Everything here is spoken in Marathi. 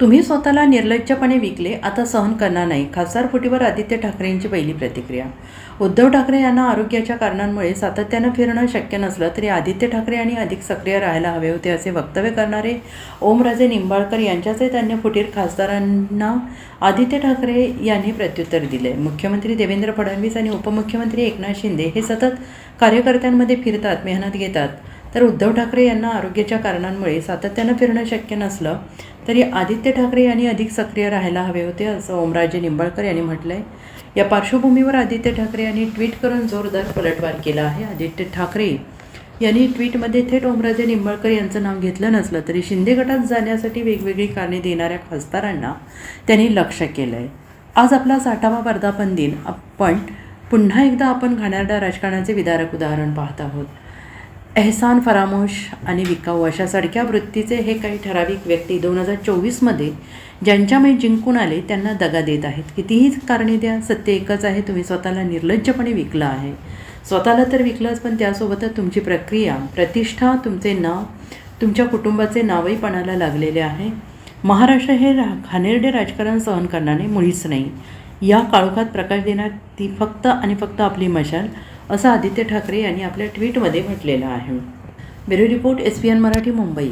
तुम्ही स्वतःला निर्लज्जपणे विकले, आता सहन करणार नाही. खासदार फुटीवर आदित्य ठाकरेंची पहिली प्रतिक्रिया. उद्धव ठाकरे यांना आरोग्याच्या कारणांमुळे सातत्यानं फिरणं शक्य नसलं तरी आदित्य ठाकरे यांनी अधिक सक्रिय राहायला हवे होते असे वक्तव्य करणारे ओमराजे निंबाळकर यांच्यासहित अन्य फुटीर खासदारांना आदित्य ठाकरे यांनी प्रत्युत्तर दिले. मुख्यमंत्री देवेंद्र फडणवीस आणि उपमुख्यमंत्री एकनाथ शिंदे हे सतत कार्यकर्त्यांमध्ये फिरतात, मेहनत घेतात, तर उद्धव ठाकरे यांना आरोग्याच्या कारणांमुळे सातत्यानं फिरणं शक्य नसलं तरी आदित्य ठाकरे यांनी अधिक सक्रिय राहायला हवे होते असं ओमराजे निंबाळकर यांनी म्हटलं आहे. या पार्श्वभूमीवर आदित्य ठाकरे यांनी ट्विट करून जोरदार पलटवार केला आहे. आदित्य ठाकरे यांनी ट्विटमध्ये थेट ओमराजे निंबाळकर यांचं नाव घेतलं नसलं तरी शिंदे गटात जाण्यासाठी वेगवेगळी कारणे देणाऱ्या खासदारांना त्यांनी लक्ष्य केलं आहे. आज आपला 60वा वर्धापन दिन. पुन्हा एकदा आपण घाणेरड्या राजकारणाचे विदारक उदाहरण पाहत आहोत. एहसान फरामोश आणि विकाऊ अशा सडक्या वृत्तीचे हे काही ठराविक व्यक्ती 2024मध्ये ज्यांच्यामुळे जिंकून आले त्यांना दगा देत आहेत. कितीही कारणे द्या, सत्य एकच आहे, तुम्ही स्वतःला निर्लज्जपणे विकलं आहे. स्वतःला तर विकलंच, पण त्यासोबतच तुमची प्रक्रिया, प्रतिष्ठा, तुमचे नाव, तुमच्या कुटुंबाचे नावही पणाला लागलेले आहे. महाराष्ट्र हे घाणेरडे राजकारण सहन करणारे मुळीच नाही. या काळोखात प्रकाश देणार ती फक्त आणि फक्त आपली मशाल, असं आदित्य ठाकरे यांनी आपल्या ट्विटमध्ये म्हटलेलं आहे. Bureau report, SPN Marathi, Mumbai.